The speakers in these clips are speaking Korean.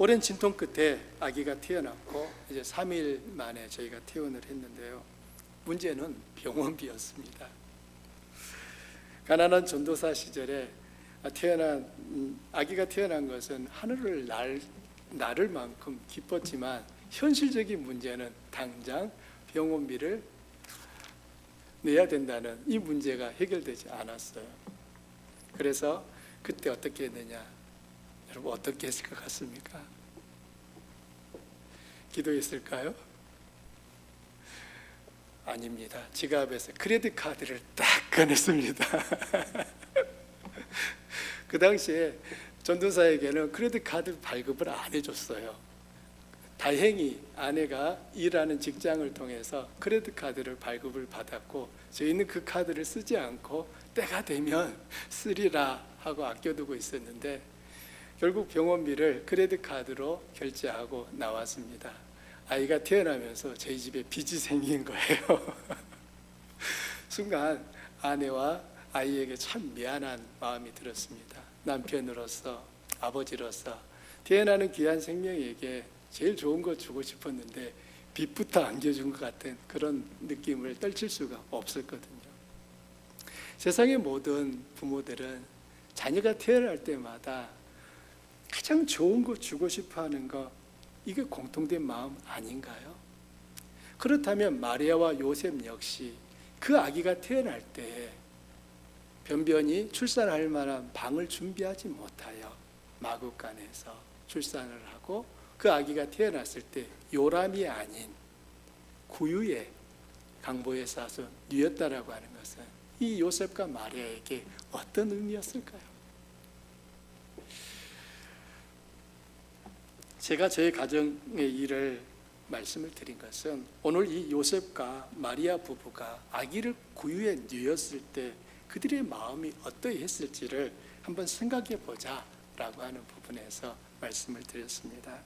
오랜 진통 끝에 아기가 태어났고 이제 3일 만에 저희가 퇴원을 했는데요. 문제는 병원비였습니다. 가난한 전도사 시절에 아기가 태어난 것은 하늘을 나를 만큼 기뻤지만 현실적인 문제는 당장 병원비를 내야 된다는 이 문제가 해결되지 않았어요. 그래서 그때 어떻게 했느냐? 여러분 어떻게 했을 것 같습니까? 기도했을까요? 아닙니다. 지갑에서 크레딧 카드를 딱 꺼냈습니다. 그 당시에 전도사에게는 크레딧 카드 발급을 안 해줬어요. 다행히 아내가 일하는 직장을 통해서 크레딧 카드를 발급을 받았고 저희는 그 카드를 쓰지 않고 때가 되면 쓰리라 하고 아껴두고 있었는데 결국 병원비를 크레딧 카드로 결제하고 나왔습니다. 아이가 태어나면서 저희 집에 빚이 생긴 거예요. 순간 아내와 아이에게 참 미안한 마음이 들었습니다. 남편으로서, 아버지로서 태어나는 귀한 생명에게 제일 좋은 거 주고 싶었는데 빚부터 안겨준 것 같은 그런 느낌을 떨칠 수가 없었거든요. 세상의 모든 부모들은 자녀가 태어날 때마다 가장 좋은 거 주고 싶어 하는 거, 이게 공통된 마음 아닌가요? 그렇다면 마리아와 요셉 역시 그 아기가 태어날 때 변변히 출산할 만한 방을 준비하지 못하여 마구간에서 출산을 하고 그 아기가 태어났을 때 요람이 아닌 구유의 강보에 싸서 뉘었다라고 하는 것은 이 요셉과 마리아에게 어떤 의미였을까요? 제가 저희 가정의 일을 말씀을 드린 것은 오늘 이 요셉과 마리아 부부가 아기를 구유에 뉘었을 때 그들의 마음이 어떠했을지를 한번 생각해 보자라고 하는 부분에서 말씀을 드렸습니다.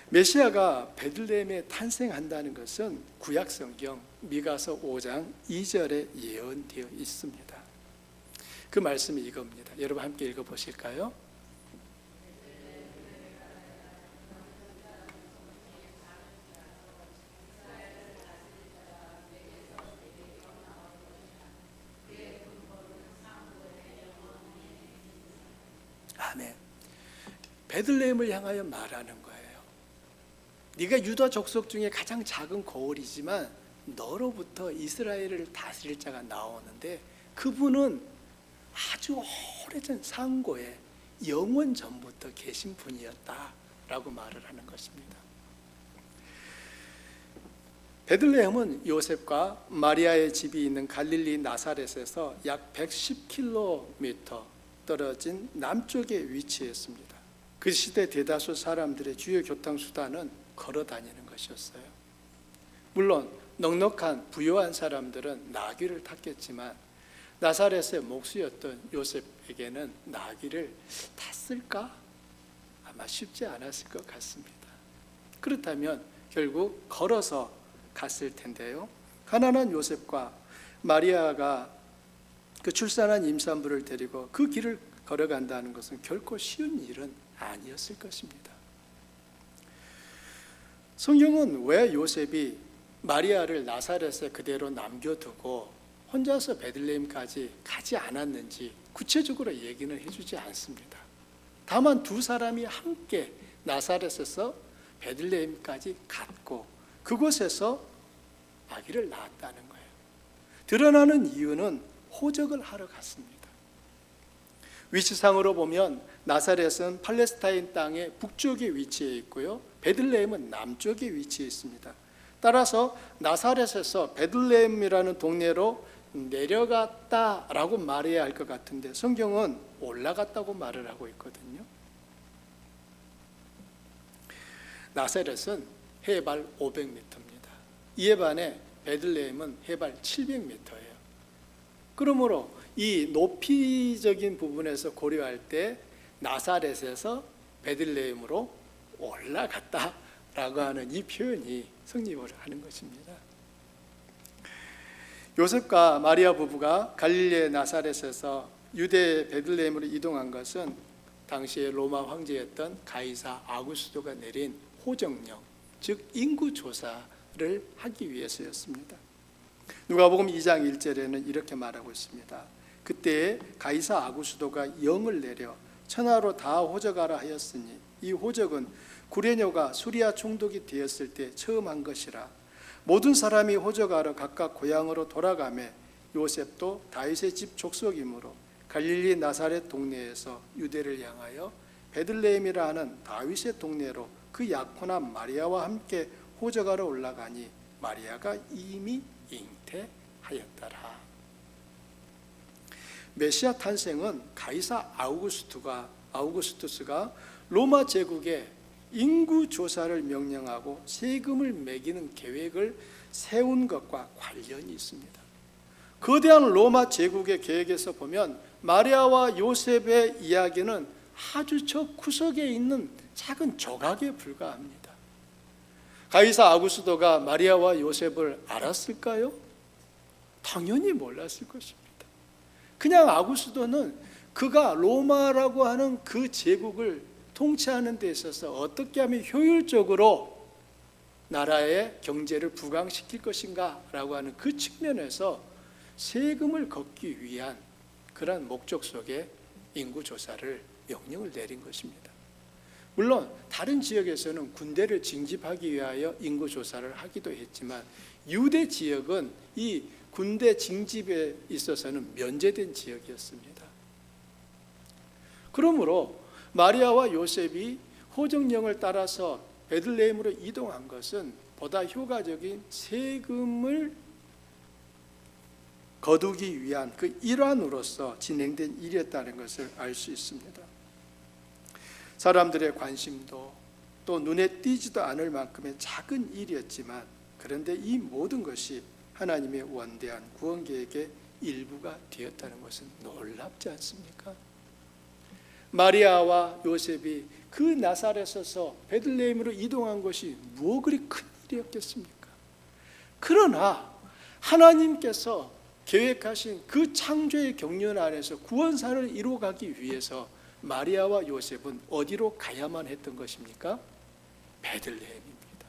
메시아가 베들레헴에 탄생한다는 것은 구약 성경 미가서 5장 2절에 예언되어 있습니다. 그 말씀이 이겁니다. 여러분 함께 읽어보실까요? 아멘. 베들레헴을 향하여 말하는 거예요. 네가 유다 족속 중에 가장 작은 거울이지만 너로부터 이스라엘을 다스릴 자가 나오는데 그분은 아주 오래전 상고에 영원 전부터 계신 분이었다라고 말을 하는 것입니다. 베들레헴은 요셉과 마리아의 집이 있는 갈릴리 나사렛에서 약 110km 떨어진 남쪽에 위치했습니다. 그 시대 대다수 사람들의 주요 교통수단은 걸어 다니는 것이었어요. 물론 넉넉한 부유한 사람들은 나귀를 탔겠지만 나사렛의 목수였던 요셉에게는 나귀를 탔을까? 아마 쉽지 않았을 것 같습니다. 그렇다면 결국 걸어서 갔을 텐데요. 가난한 요셉과 마리아가 그 출산한 임산부를 데리고 그 길을 걸어간다는 것은 결코 쉬운 일은 아니었을 것입니다. 성경은 왜 요셉이 마리아를 나사렛에 그대로 남겨두고 혼자서 베들레헴까지 가지 않았는지 구체적으로 얘기는 해주지 않습니다. 다만 두 사람이 함께 나사렛에서 베들레헴까지 갔고 그곳에서 아기를 낳았다는 거예요. 드러나는 이유는 호적을 하러 갔습니다. 위치상으로 보면 나사렛은 팔레스타인 땅의 북쪽에 위치해 있고요. 베들레헴은 남쪽에 위치해 있습니다. 따라서 나사렛에서 베들레헴이라는 동네로 내려갔다라고 말해야 할 것 같은데 성경은 올라갔다고 말을 하고 있거든요. 나사렛은 해발 500m입니다. 이에 반해 베들레헴은 해발 700m예요. 그러므로 이 높이적인 부분에서 고려할 때 나사렛에서 베들레헴으로 올라갔다라고 하는 이 표현이 성립을 하는 것입니다. 요셉과 마리아 부부가 갈릴리의 나사렛에서 유대 베들레헴으로 이동한 것은 당시에 로마 황제였던 가이사 아구스토가 내린 호정령, 즉 인구조사를 하기 위해서였습니다. 누가복음 2장 1절에는 이렇게 말하고 있습니다. 그때 가이사 아구스토가 영을 내려 천하로 다 호적하라 하였으니 이 호적은 구레뇨가 수리아 총독이 되었을 때 처음 한 것이라. 모든 사람이 호적하러 각각 고향으로 돌아가매 요셉도 다윗의 집 족속이므로 갈릴리 나사렛 동네에서 유대를 향하여 베들레헴이라 하는 다윗의 동네로 그 약혼한 마리아와 함께 호적하러 올라가니 마리아가 이미 잉태하였더라. 메시아 탄생은 가이사 아우구스투스가 로마 제국에 인구 조사를 명령하고 세금을 매기는 계획을 세운 것과 관련이 있습니다. 거대한 로마 제국의 계획에서 보면 마리아와 요셉의 이야기는 아주 저 구석에 있는 작은 조각에 불과합니다. 가이사 아구스토가 마리아와 요셉을 알았을까요? 당연히 몰랐을 것입니다. 그냥 아구스토는 그가 로마라고 하는 그 제국을 통치하는 데 있어서 어떻게 하면 효율적으로 나라의 경제를 부강시킬 것인가 라고 하는 그 측면에서 세금을 걷기 위한 그런 목적 속에 인구조사를 명령을 내린 것입니다. 물론 다른 지역에서는 군대를 징집하기 위하여 인구조사를 하기도 했지만 유대 지역은 이 군대 징집에 있어서는 면제된 지역이었습니다. 그러므로 마리아와 요셉이 호정령을 따라서 베들레헴으로 이동한 것은 보다 효과적인 세금을 거두기 위한 그 일환으로서 진행된 일이었다는 것을 알 수 있습니다. 사람들의 관심도 또 눈에 띄지도 않을 만큼의 작은 일이었지만 그런데 이 모든 것이 하나님의 원대한 구원 계획의 일부가 되었다는 것은 놀랍지 않습니까? 마리아와 요셉이 그 나사렛에서 베들레헴으로 이동한 것이 뭐 그리 큰 일이었겠습니까? 그러나 하나님께서 계획하신 그 창조의 경륜 안에서 구원사를 이루어가기 위해서 마리아와 요셉은 어디로 가야만 했던 것입니까? 베들레헴입니다.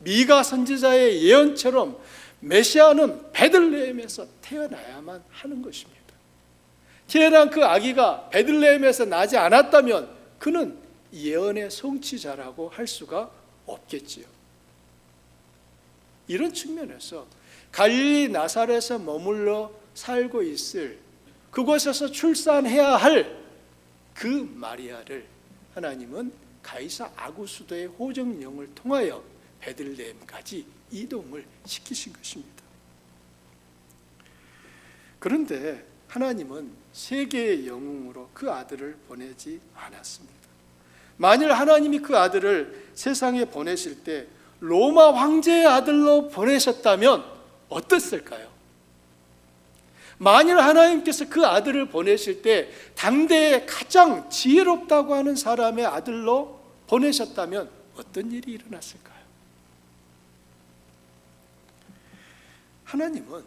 미가 선지자의 예언처럼 메시아는 베들레헴에서 태어나야만 하는 것입니다. 태어난 그 아기가 베들레헴에서 나지 않았다면 그는 예언의 성취자라고 할 수가 없겠지요. 이런 측면에서 갈릴리 나사렛에서 머물러 살고 있을 그곳에서 출산해야 할 그 마리아를 하나님은 가이사 아구스도의 호정령을 통하여 베들레헴까지 이동을 시키신 것입니다. 그런데 하나님은 세계의 영웅으로 그 아들을 보내지 않았습니다. 만일 하나님이 그 아들을 세상에 보내실 때 로마 황제의 아들로 보내셨다면 어땠을까요? 만일 하나님께서 그 아들을 보내실 때 당대에 가장 지혜롭다고 하는 사람의 아들로 보내셨다면 어떤 일이 일어났을까요? 하나님은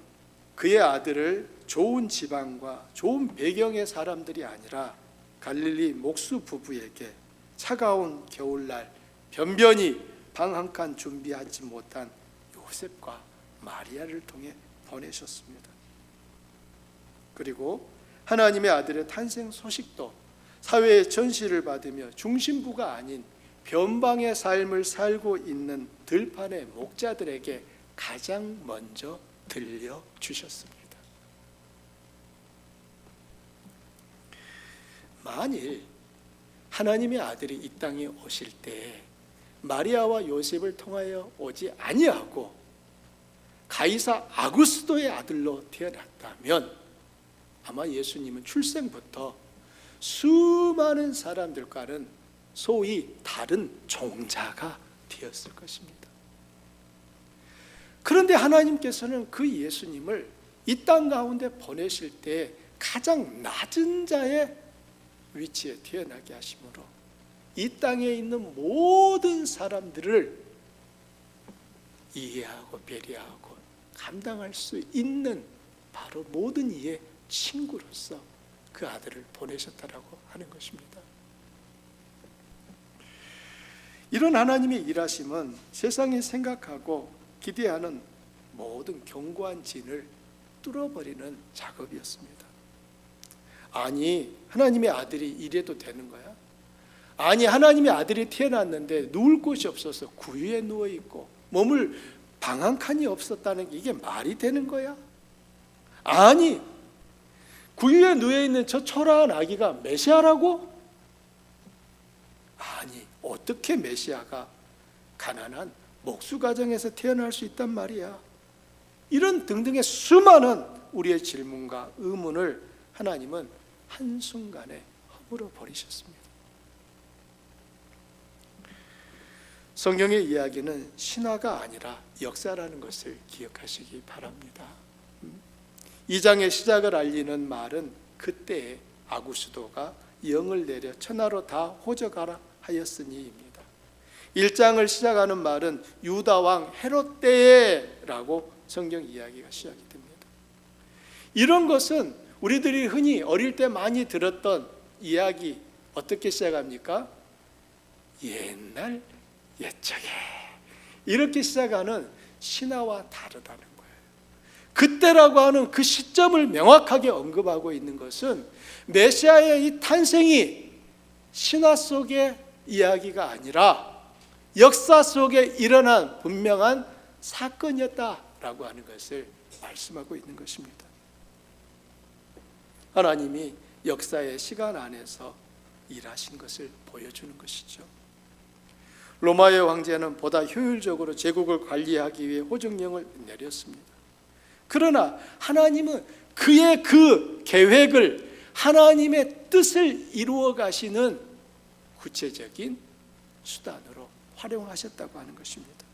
그의 아들을 좋은 지방과 좋은 배경의 사람들이 아니라 갈릴리 목수 부부에게 차가운 겨울날 변변히 방 한 칸 준비하지 못한 요셉과 마리아를 통해 보내셨습니다. 그리고 하나님의 아들의 탄생 소식도 사회의 전시를 받으며 중심부가 아닌 변방의 삶을 살고 있는 들판의 목자들에게 가장 먼저 들려주셨습니다. 만일 하나님의 아들이 이 땅에 오실 때 마리아와 요셉을 통하여 오지 아니하고 가이사 아구스도의 아들로 태어났다면 아마 예수님은 출생부터 수많은 사람들과는 소위 다른 종자가 되었을 것입니다. 그런데 하나님께서는 그 예수님을 이 땅 가운데 보내실 때 가장 낮은 자의 위치에 태어나게 하심으로 이 땅에 있는 모든 사람들을 이해하고 배려하고 감당할 수 있는 바로 모든 이의 친구로서 그 아들을 보내셨다라고 하는 것입니다. 이런 하나님의 일하심은 세상이 생각하고 기대하는 모든 견고한 진을 뚫어버리는 작업이었습니다. 아니, 하나님의 아들이 이래도 되는 거야? 아니, 하나님의 아들이 태어났는데 누울 곳이 없어서 구유에 누워있고 머물 방 한 칸이 없었다는 게 이게 말이 되는 거야? 아니, 구유에 누워있는 저 초라한 아기가 메시아라고? 아니, 어떻게 메시아가 가난한 목수 가정에서 태어날 수 있단 말이야? 이런 등등의 수많은 우리의 질문과 의문을 하나님은 한순간에 허물어 버리셨습니다. 성경의 이야기는 신화가 아니라 역사라는 것을 기억하시기 바랍니다. 2장의 시작을 알리는 말은 그때에 아구수도가 영을 내려 천하로 다 호적하라 하였으니입니다. 1장을 시작하는 말은 유다왕 헤롯 때라고 성경 이야기가 시작이 됩니다. 이런 것은 우리들이 흔히 어릴 때 많이 들었던 이야기, 어떻게 시작합니까? 옛날 옛적에, 이렇게 시작하는 신화와 다르다는 거예요. 그때라고 하는 그 시점을 명확하게 언급하고 있는 것은 메시아의 이 탄생이 신화 속의 이야기가 아니라 역사 속에 일어난 분명한 사건이었다라고 하는 것을 말씀하고 있는 것입니다. 하나님이 역사의 시간 안에서 일하신 것을 보여주는 것이죠. 로마의 황제는 보다 효율적으로 제국을 관리하기 위해 호정령을 내렸습니다. 그러나 하나님은 그의 그 계획을, 하나님의 뜻을 이루어 가시는 구체적인 수단으로 활용하셨다고 하는 것입니다.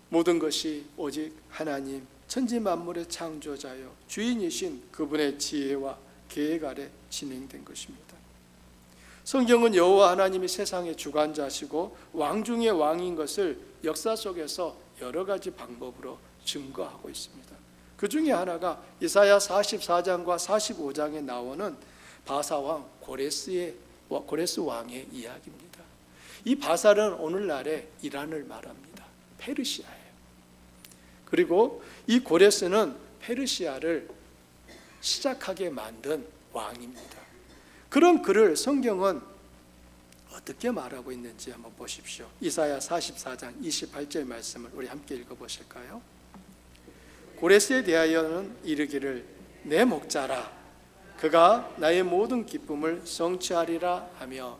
모든 것이 오직 하나님 천지 만물의 창조자여 주인이신 그분의 지혜와 계획 아래 진행된 것입니다. 성경은 여호와 하나님이 세상의 주관자시고 왕 중의 왕인 것을 역사 속에서 여러 가지 방법으로 증거하고 있습니다. 그 중에 하나가 이사야 44장과 45장에 나오는 바사왕 고레스 왕의 이야기입니다. 이 바사는 오늘날의 이란을 말합니다. 페르시아예요. 그리고 이 고레스는 페르시아를 시작하게 만든 왕입니다. 그런 그를 성경은 어떻게 말하고 있는지 한번 보십시오. 이사야 44장 28절 말씀을 우리 함께 읽어보실까요? 고레스에 대하여는 이르기를 내 목자라, 그가 나의 모든 기쁨을 성취하리라 하며,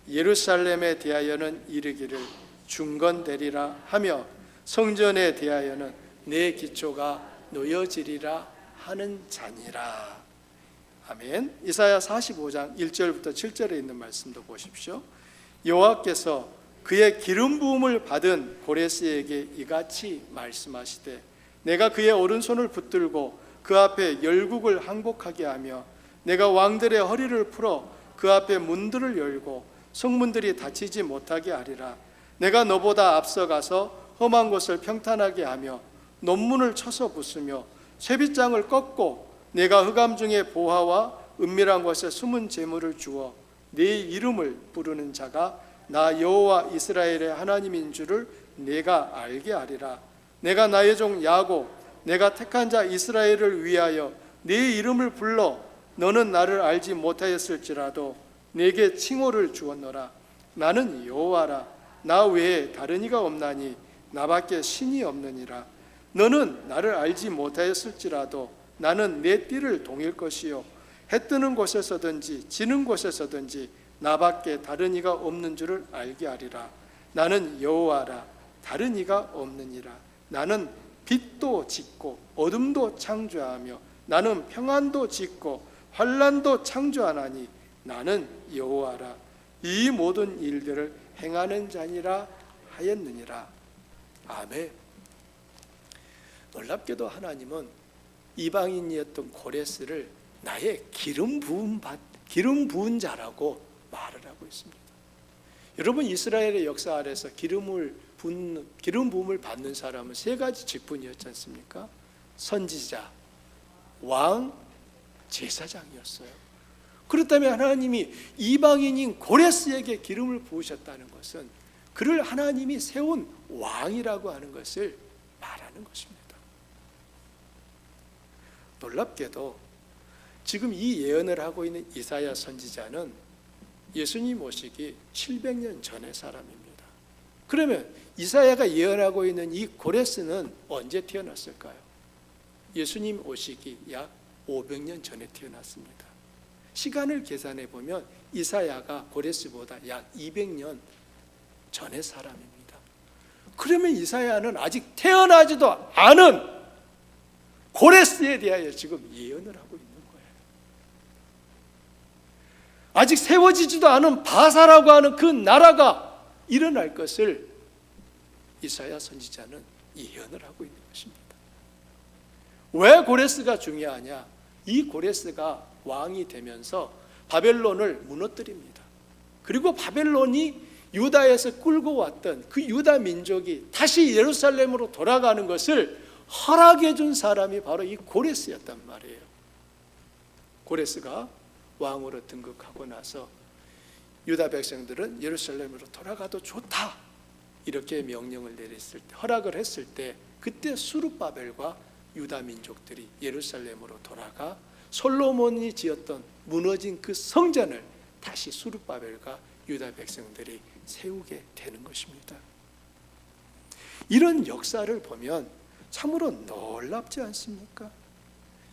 예루살렘에 대하여는 이르기를 중건되리라 하며, 성전에 대하여는 내 기초가 놓여지리라 하는 자니라. 아멘. 이사야 45장 1절부터 7절에 있는 말씀도 보십시오. 여호와께서 그의 기름 부음을 받은 고레스에게 이같이 말씀하시되, 내가 그의 오른손을 붙들고 그 앞에 열국을 항복하게 하며, 내가 왕들의 허리를 풀어 그 앞에 문들을 열고 성문들이 닫히지 못하게 하리라. 내가 너보다 앞서가서 험한 곳을 평탄하게 하며 논문을 쳐서 부수며 쇠빗장을 꺾고, 내가 흑암 중에 보화와 은밀한 곳에 숨은 재물을 주어 네 이름을 부르는 자가 나 여호와 이스라엘의 하나님인 줄을 내가 알게 하리라. 내가 나의 종 야곱, 내가 택한 자 이스라엘을 위하여 네 이름을 불러 너는 나를 알지 못하였을지라도 내게 칭호를 주었노라. 나는 여호와라. 나 외에 다른 이가 없나니 나밖에 신이 없느니라. 너는 나를 알지 못하였을지라도 나는 내 띠를 동일 것이요 해 뜨는 곳에서든지 지는 곳에서든지 나밖에 다른 이가 없는 줄을 알게 하리라. 나는 여호와라. 다른 이가 없느니라. 나는 빛도 짓고 어둠도 창조하며 나는 평안도 짓고 환난도 창조하나니 나는 여호와라. 이 모든 일들을 행하는 자니라 하였느니라. 아멘. 놀랍게도 하나님은 이방인이었던 고레스를 나의 기름 부은 자라고 말을 하고 있습니다. 여러분, 이스라엘의 역사 아래서 기름 부음을 받는 사람은 세 가지 직분이었지 않습니까? 선지자, 왕, 제사장이었어요. 그렇다면 하나님이 이방인인 고레스에게 기름을 부으셨다는 것은 그를 하나님이 세운 왕이라고 하는 것을 말하는 것입니다. 놀랍게도 지금 이 예언을 하고 있는 이사야 선지자는 예수님 오시기 700년 전의 사람입니다. 그러면 이사야가 예언하고 있는 이 고레스는 언제 태어났을까요? 예수님 오시기 약 500년 전에 태어났습니다. 시간을 계산해 보면 이사야가 고레스보다 약 200년 전의 사람입니다. 그러면 이사야는 아직 태어나지도 않은 고레스에 대하여 지금 예언을 하고 있는 거예요. 아직 세워지지도 않은 바사라고 하는 그 나라가 일어날 것을 이사야 선지자는 예언을 하고 있는 것입니다. 왜 고레스가 중요하냐? 이 고레스가 왕이 되면서 바벨론을 무너뜨립니다. 그리고 바벨론이 유다에서 끌고 왔던 그 유다 민족이 다시 예루살렘으로 돌아가는 것을 허락해 준 사람이 바로 이 고레스였단 말이에요. 고레스가 왕으로 등극하고 나서 유다 백성들은 예루살렘으로 돌아가도 좋다 이렇게 명령을 내렸을 때, 허락을 했을 때, 그때 수르바벨과 유다 민족들이 예루살렘으로 돌아가 솔로몬이 지었던 무너진 그 성전을 다시 수르바벨과 유다 백성들이 세우게 되는 것입니다. 이런 역사를 보면 참으로 놀랍지 않습니까?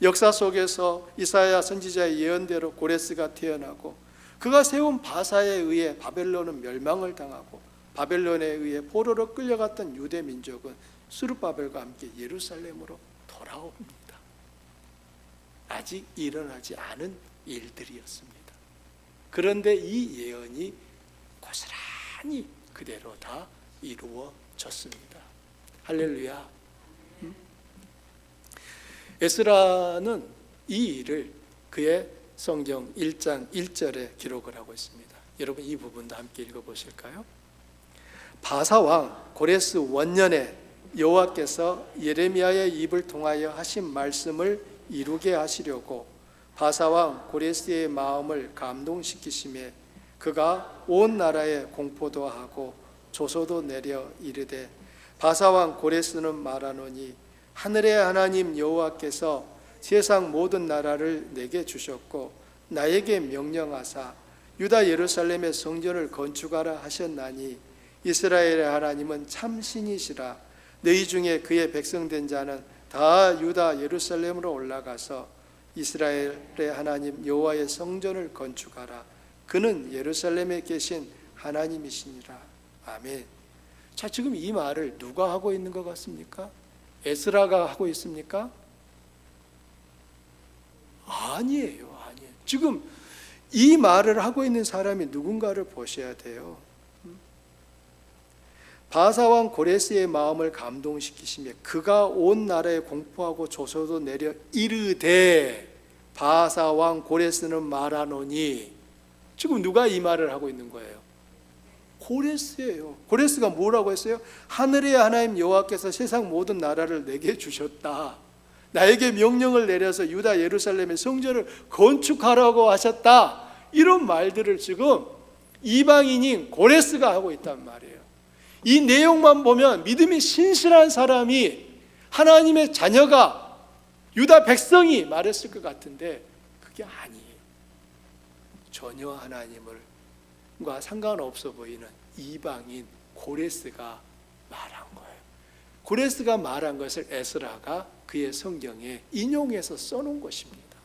역사 속에서 이사야 선지자의 예언대로 고레스가 태어나고 그가 세운 바사에 의해 바벨론은 멸망을 당하고 바벨론에 의해 포로로 끌려갔던 유대 민족은 수르바벨과 함께 예루살렘으로 돌아옵니다. 아직 일어나지 않은 일들이었습니다. 그런데 이 예언이 고스란히 그대로 다 이루어졌습니다. 할렐루야. 에스라는 이 일을 그의 성경 1장 1절에 기록을 하고 있습니다. 여러분 이 부분도 함께 읽어보실까요? 바사왕 고레스 원년에 여호와께서 예레미야의 입을 통하여 하신 말씀을 이루게 하시려고 바사왕 고레스의 마음을 감동시키심에 그가 온 나라에 공포도 하고 조소도 내려 이르되 바사왕 고레스는 말하노니 하늘의 하나님 여호와께서 세상 모든 나라를 내게 주셨고 나에게 명령하사 유다 예루살렘의 성전을 건축하라 하셨나니 이스라엘의 하나님은 참 신이시라. 너희 중에 그의 백성된 자는 다 유다 예루살렘으로 올라가서 이스라엘의 하나님 여호와의 성전을 건축하라. 그는 예루살렘에 계신 하나님이시니라. 아멘. 자, 지금 이 말을 누가 하고 있는 것 같습니까? 에스라가 하고 있습니까? 아니에요. 지금 이 말을 하고 있는 사람이 누군가를 보셔야 돼요. 바사왕 고레스의 마음을 감동시키시며 그가 온 나라에 공포하고 조소도 내려 이르되 바사왕 고레스는 말하노니, 지금 누가 이 말을 하고 있는 거예요? 고레스예요. 고레스가 뭐라고 했어요? 하늘의 하나님 여호와께서 세상 모든 나라를 내게 주셨다. 나에게 명령을 내려서 유다 예루살렘의 성전을 건축하라고 하셨다. 이런 말들을 지금 이방인인 고레스가 하고 있단 말이에요. 이 내용만 보면 믿음이 신실한 사람이, 하나님의 자녀가, 유다 백성이 말했을 것 같은데 그게 아니에요. 전혀 하나님과 상관없어 보이는 이방인 고레스가 말한 거예요. 고레스가 말한 것을 에스라가 그의 성경에 인용해서 써놓은 것입니다.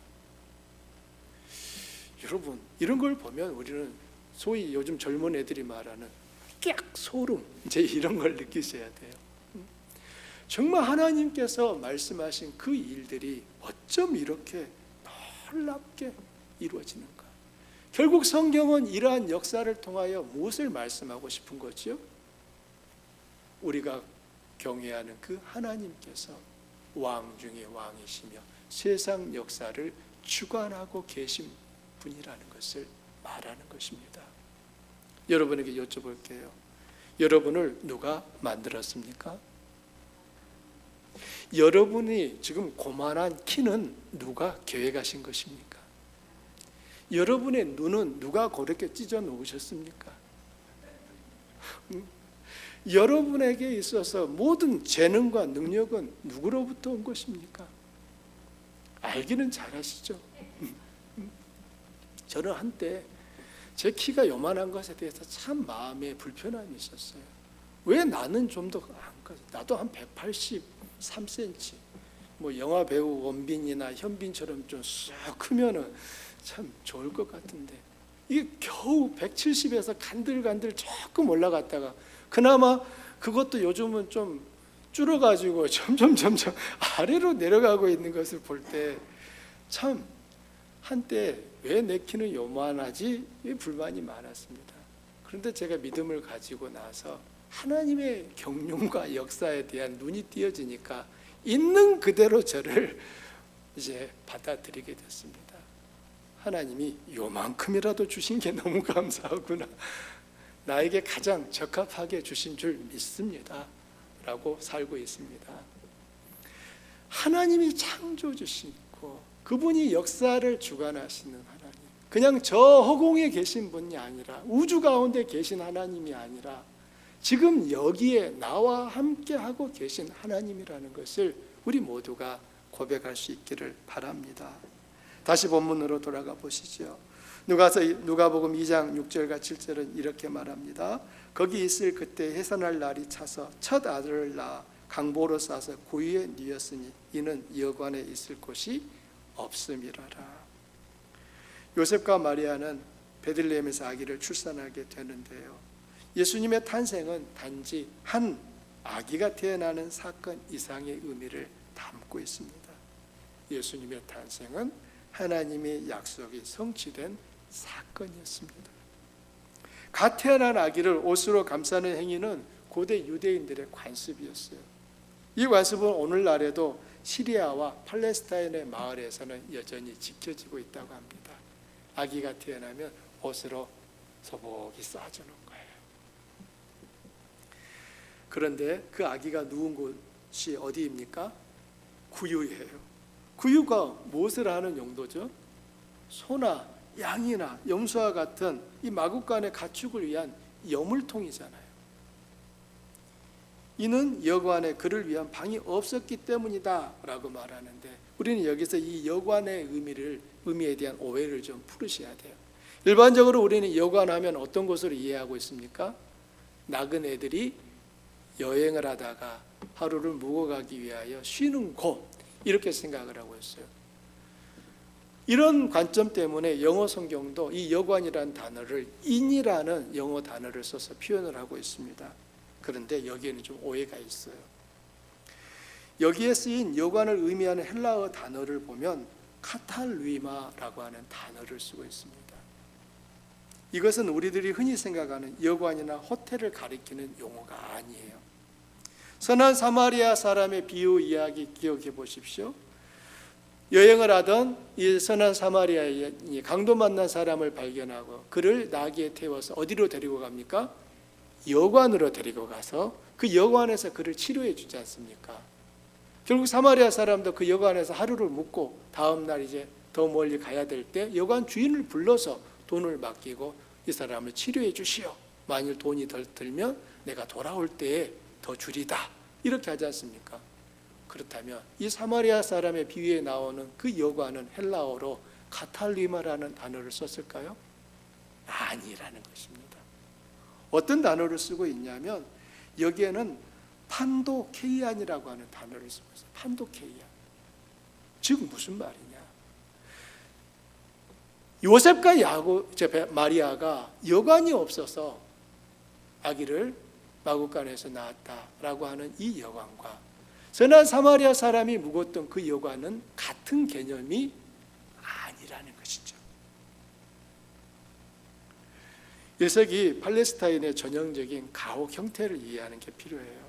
여러분, 이런 걸 보면 우리는 소위 요즘 젊은 애들이 말하는 깍 소름, 이제 이런 걸 느끼셔야 돼요. 정말 하나님께서 말씀하신 그 일들이 어쩜 이렇게 놀랍게 이루어지는가? 결국 성경은 이러한 역사를 통하여 무엇을 말씀하고 싶은 거죠? 우리가 경외하는 그 하나님께서 왕 중에 왕이시며 세상 역사를 주관하고 계신 분이라는 것을 말하는 것입니다. 여러분에게 여쭤볼게요. 여러분을 누가 만들었습니까? 여러분이 지금 고만한 키는 누가 계획하신 것입니까? 여러분의 눈은 누가 그렇게 찢어 놓으셨습니까? 여러분에게 있어서 모든 재능과 능력은 누구로부터 온 것입니까? 알기는 잘하시죠? 저는 한때 제 키가 요만한 것에 대해서 참 마음에 불편함이 있었어요. 왜 나는 좀 더 안 커? 나도 한 183cm. 뭐 영화 배우 원빈이나 현빈처럼 좀 쑥 크면은 참 좋을 것 같은데 이게 겨우 170에서 간들간들 조금 올라갔다가 그나마 그것도 요즘은 좀 줄어가지고 점점 아래로 내려가고 있는 것을 볼 때 참 한때 왜 내 키는 요만하지? 불만이 많았습니다. 그런데 제가 믿음을 가지고 나서 하나님의 경륜과 역사에 대한 눈이 띄어지니까 있는 그대로 저를 이제 받아들이게 됐습니다. 하나님이 요만큼이라도 주신 게 너무 감사하구나. 나에게 가장 적합하게 주신 줄 믿습니다. 라고 살고 있습니다. 하나님이 창조주시고 그분이 역사를 주관하시는 하나님, 그냥 저 허공에 계신 분이 아니라 우주 가운데 계신 하나님이 아니라 지금 여기에 나와 함께하고 계신 하나님이라는 것을 우리 모두가 고백할 수 있기를 바랍니다. 다시 본문으로 돌아가 보시죠. 누가복음 2장 6절과 7절은 이렇게 말합니다. 거기 있을 그때 해산할 날이 차서 첫 아들을 낳아 강보로 싸서 구유에 뉘었으니 이는 여관에 있을 곳이 없음이라라. 요셉과 마리아는 베들레헴에서 아기를 출산하게 되는데요, 예수님의 탄생은 단지 한 아기가 태어나는 사건 이상의 의미를 담고 있습니다. 예수님의 탄생은 하나님의 약속이 성취된 사건이었습니다. 갓 태어난 아기를 옷으로 감싸는 행위는 고대 유대인들의 관습이었어요. 이 관습은 오늘날에도 시리아와 팔레스타인의 마을에서는 여전히 지켜지고 있다고 합니다. 아기가 태어나면 옷으로 소복이 싸주는 거예요. 그런데 그 아기가 누운 곳이 어디입니까? 구유예요. 구유가 무엇을 하는 용도죠? 소나 양이나 염소와 같은 이 마구간의 가축을 위한 여물통이잖아요. 이는 여관에 그를 위한 방이 없었기 때문이다 라고 말하는데, 우리는 여기서 이 여관의 의미에 대한 오해를 좀 풀으셔야 돼요. 일반적으로 우리는 여관하면 어떤 것으로 이해하고 있습니까? 나그네들이 여행을 하다가 하루를 묵어가기 위하여 쉬는 곳, 이렇게 생각을 하고 있어요. 이런 관점 때문에 영어 성경도 이 여관이라는 단어를 in이라는 영어 단어를 써서 표현을 하고 있습니다. 그런데 여기에는 좀 오해가 있어요. 여기에 쓰인 여관을 의미하는 헬라어 단어를 보면 카탈루이마라고 하는 단어를 쓰고 있습니다. 이것은 우리들이 흔히 생각하는 여관이나 호텔을 가리키는 용어가 아니에요. 선한 사마리아 사람의 비유 이야기 기억해 보십시오. 여행을 하던 이 선한 사마리아인이 강도 만난 사람을 발견하고 그를 나귀에 태워서 어디로 데리고 갑니까? 여관으로 데리고 가서 그 여관에서 그를 치료해 주지 않습니까? 결국 사마리아 사람도 그 여관에서 하루를 묵고 다음 날 이제 더 멀리 가야 될 때 여관 주인을 불러서 돈을 맡기고 이 사람을 치료해 주시오. 만일 돈이 덜 들면 내가 돌아올 때에 더 주리다. 이렇게 하지 않습니까? 그렇다면 이 사마리아 사람의 비유에 나오는 그 여관은 헬라어로 카탈리마라는 단어를 썼을까요? 아니라는 것입니다. 어떤 단어를 쓰고 있냐면 여기에는 판도케이안이라고 하는 단어를 쓰고 있어요. 판도케이안. 즉 무슨 말이냐? 요셉과 마리아가 여관이 없어서 아기를 마구간에서 낳았다라고 하는 이 여관과 선한 사마리아 사람이 묵었던 그 여관은 같은 개념이 아니라는 것이죠. 1세기 팔레스타인의 전형적인 가옥 형태를 이해하는 게 필요해요.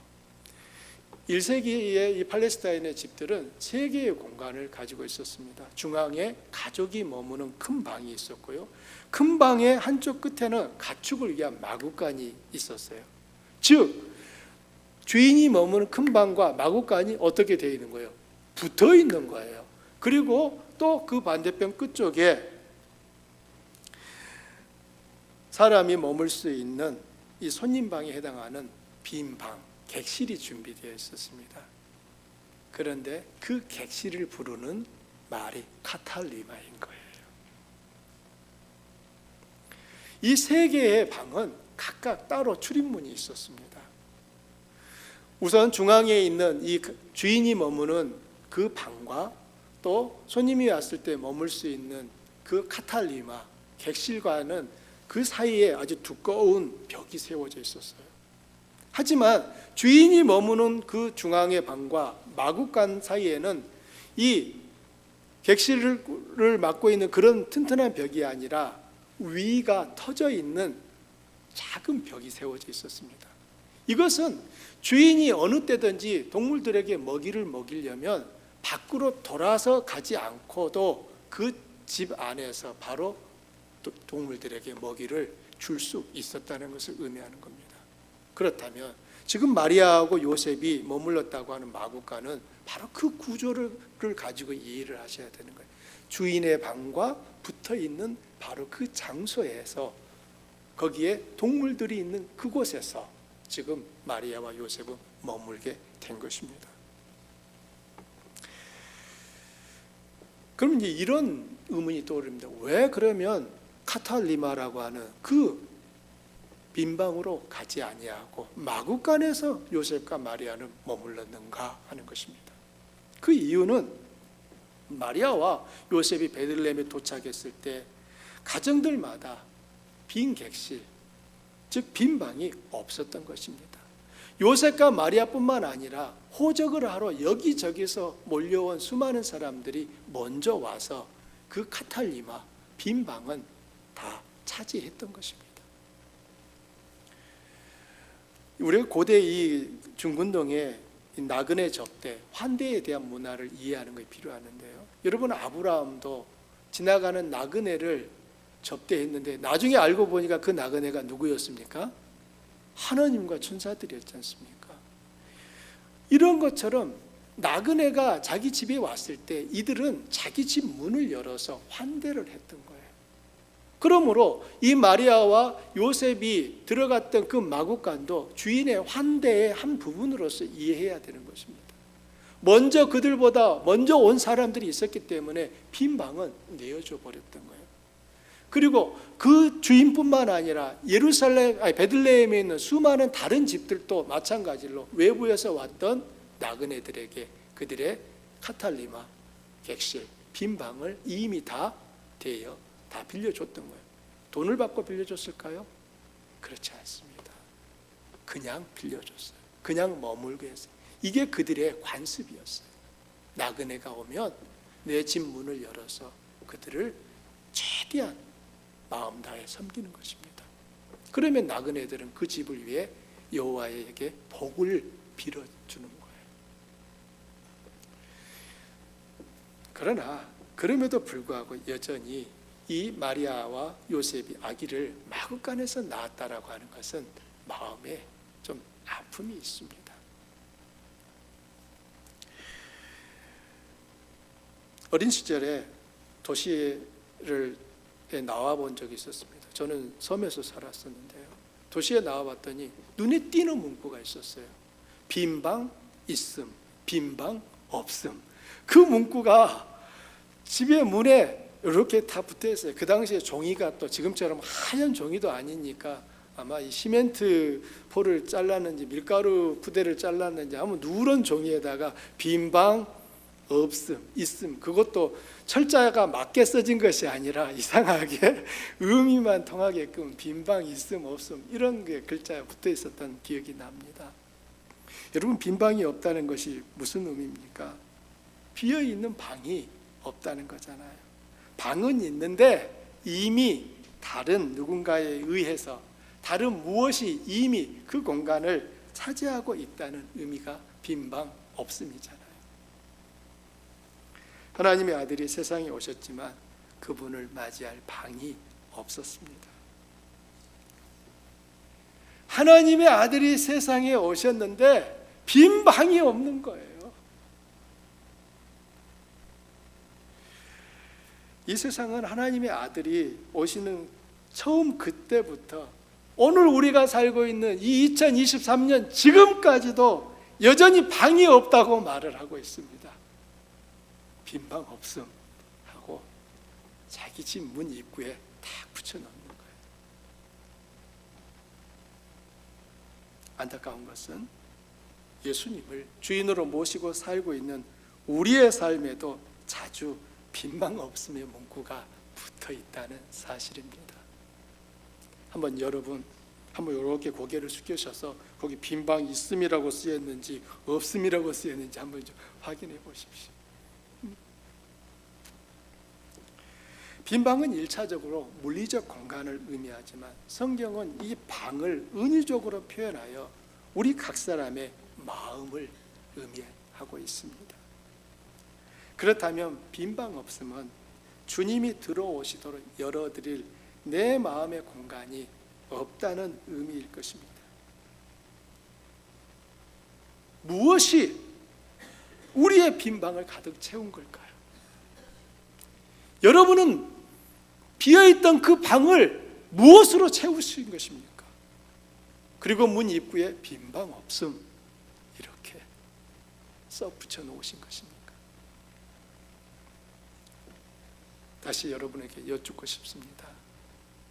1세기의 이 팔레스타인의 집들은 3개의 공간을 가지고 있었습니다. 중앙에 가족이 머무는 큰 방이 있었고요, 큰 방의 한쪽 끝에는 가축을 위한 마구간이 있었어요. 즉 주인이 머무는 큰 방과 마구간이 어떻게 되어 있는 거예요? 붙어 있는 거예요. 그리고 또 그 반대편 끝쪽에 사람이 머물 수 있는 이 손님방에 해당하는 빈 방, 객실이 준비되어 있었습니다. 그런데 그 객실을 부르는 말이 카탈리마인 거예요. 이 세 개의 방은 각각 따로 출입문이 있었습니다. 우선 중앙에 있는 이 주인이 머무는 그 방과 또 손님이 왔을 때 머물 수 있는 그 카탈리마, 객실과는 그 사이에 아주 두꺼운 벽이 세워져 있었어요. 하지만 주인이 머무는 그 중앙의 방과 마구간 사이에는 이 객실을 막고 있는 그런 튼튼한 벽이 아니라 위가 터져 있는 작은 벽이 세워져 있었습니다. 이것은 주인이 어느 때든지 동물들에게 먹이를 먹이려면 밖으로 돌아서 가지 않고도 그 집 안에서 바로 동물들에게 먹이를 줄 수 있었다는 것을 의미하는 겁니다. 그렇다면 지금 마리아하고 요셉이 머물렀다고 하는 마구간은 바로 그 구조를 가지고 이해를 하셔야 되는 거예요. 주인의 방과 붙어 있는 바로 그 장소에서, 거기에 동물들이 있는 그곳에서 지금 마리아와 요셉은 머물게 된 것입니다. 그럼 이제 이런 의문이 떠오릅니다. 왜 그러면 카탈리마라고 하는 그 빈방으로 가지 아니하고 마구간에서 요셉과 마리아는 머물렀는가 하는 것입니다. 그 이유는 마리아와 요셉이 베들레헴에 도착했을 때 가정들마다 빈 객실, 즉 빈 방이 없었던 것입니다. 요셉과 마리아뿐만 아니라 호적을 하러 여기저기서 몰려온 수많은 사람들이 먼저 와서 그 카탈리마, 빈 방은 다 차지했던 것입니다. 우리가 고대 이 중근동의 나그네 접대, 환대에 대한 문화를 이해하는 것이 필요하는데요. 여러분, 아브라함도 지나가는 나그네를 접대했는데 나중에 알고 보니까 그 나그네가 누구였습니까? 하나님과 천사들이었지 않습니까? 이런 것처럼 나그네가 자기 집에 왔을 때 이들은 자기 집 문을 열어서 환대를 했던 거예요. 그러므로 이 마리아와 요셉이 들어갔던 그 마구간도 주인의 환대의 한 부분으로서 이해해야 되는 것입니다. 먼저 그들보다 먼저 온 사람들이 있었기 때문에 빈 방은 내어줘 버렸던 거예요. 그리고 그 주인뿐만 아니라 베들레헴에 있는 수많은 다른 집들도 마찬가지로 외부에서 왔던 나그네들에게 그들의 카탈리마, 객실, 빈 방을 이미 다 빌려줬던 거예요. 돈을 받고 빌려줬을까요? 그렇지 않습니다. 그냥 빌려줬어요. 그냥 머물게 했어요. 이게 그들의 관습이었어요. 나그네가 오면 내 집 문을 열어서 그들을 최대한 마음 다해 섬기는 것입니다. 그러면 나그네들은 그 집을 위해 여호와에게 복을 빌어주는 거예요. 그러나 그럼에도 불구하고 여전히 이 마리아와 요셉이 아기를 마구간에서 낳았다라고 하는 것은 마음에 좀 아픔이 있습니다. 어린 시절에 도시에 나와 본 적이 있었습니다. 저는 섬에서 살았었는데요. 도시에 나와 봤더니 눈에 띄는 문구가 있었어요. 빈방 있음, 빈방 없음. 그 문구가 집의 문에 이렇게 다 붙어 있어요. 그 당시에 종이가 또 지금처럼 하얀 종이도 아니니까 아마 이 시멘트 포를 잘랐는지 밀가루 부대를 잘랐는지 아무 누런 종이에다가 빈방 없음, 있음, 그것도 철자가 맞게 써진 것이 아니라 이상하게 의미만 통하게끔 빈방, 있음, 없음 이런 게 글자에 붙어 있었던 기억이 납니다. 여러분, 빈방이 없다는 것이 무슨 의미입니까? 비어있는 방이 없다는 거잖아요. 방은 있는데 이미 다른 누군가에 의해서 다른 무엇이 이미 그 공간을 차지하고 있다는 의미가 빈방, 없음이잖아요. 하나님의 아들이 세상에 오셨지만 그분을 맞이할 방이 없었습니다. 하나님의 아들이 세상에 오셨는데 빈 방이 없는 거예요. 이 세상은 하나님의 아들이 오시는 처음 그때부터 오늘 우리가 살고 있는 이 2023년 지금까지도 여전히 방이 없다고 말을 하고 있습니다. 빈 방 없음 하고 자기 집 문 입구에 딱 붙여놓는 거예요. 안타까운 것은 예수님을 주인으로 모시고 살고 있는 우리의 삶에도 자주 빈 방 없음의 문구가 붙어 있다는 사실입니다. 한번 여러분 이렇게 고개를 숙이셔서 거기 빈 방 있음이라고 쓰였는지 없음이라고 쓰였는지 한번 좀 확인해 보십시오. 빈 방은 1차적으로 물리적 공간을 의미하지만 성경은 이 방을 은유적으로 표현하여 우리 각 사람의 마음을 의미하고 있습니다. 그렇다면 빈 방 없음은 주님이 들어오시도록 열어드릴 내 마음의 공간이 없다는 의미일 것입니다. 무엇이 우리의 빈 방을 가득 채운 걸까요? 여러분은 비어있던 그 방을 무엇으로 채우신 것입니까? 그리고 문 입구에 빈 방 없음 이렇게 써 붙여 놓으신 것입니까? 다시 여러분에게 여쭙고 싶습니다.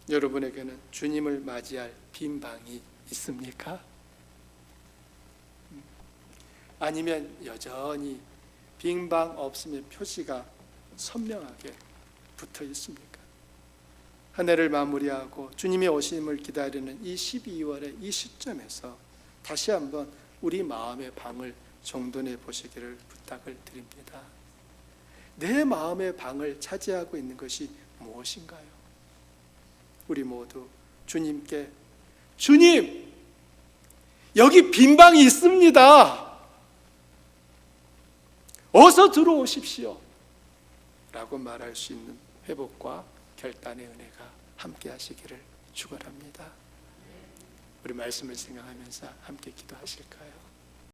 여러분에게는 주님을 맞이할 빈 방이 있습니까? 아니면 여전히 빈 방 없음의 표시가 선명하게 붙어 있습니까? 한 해를 마무리하고 주님의 오심을 기다리는 이 12월의 이 시점에서 다시 한번 우리 마음의 방을 정돈해 보시기를 부탁을 드립니다. 내 마음의 방을 차지하고 있는 것이 무엇인가요? 우리 모두 주님께 주님, 여기 빈 방이 있습니다. 어서 들어오십시오. 라고 말할 수 있는 회복과 결단의 은혜가 함께 하시기를 축원합니다. 우리 말씀을 생각하면서 함께 기도하실까요?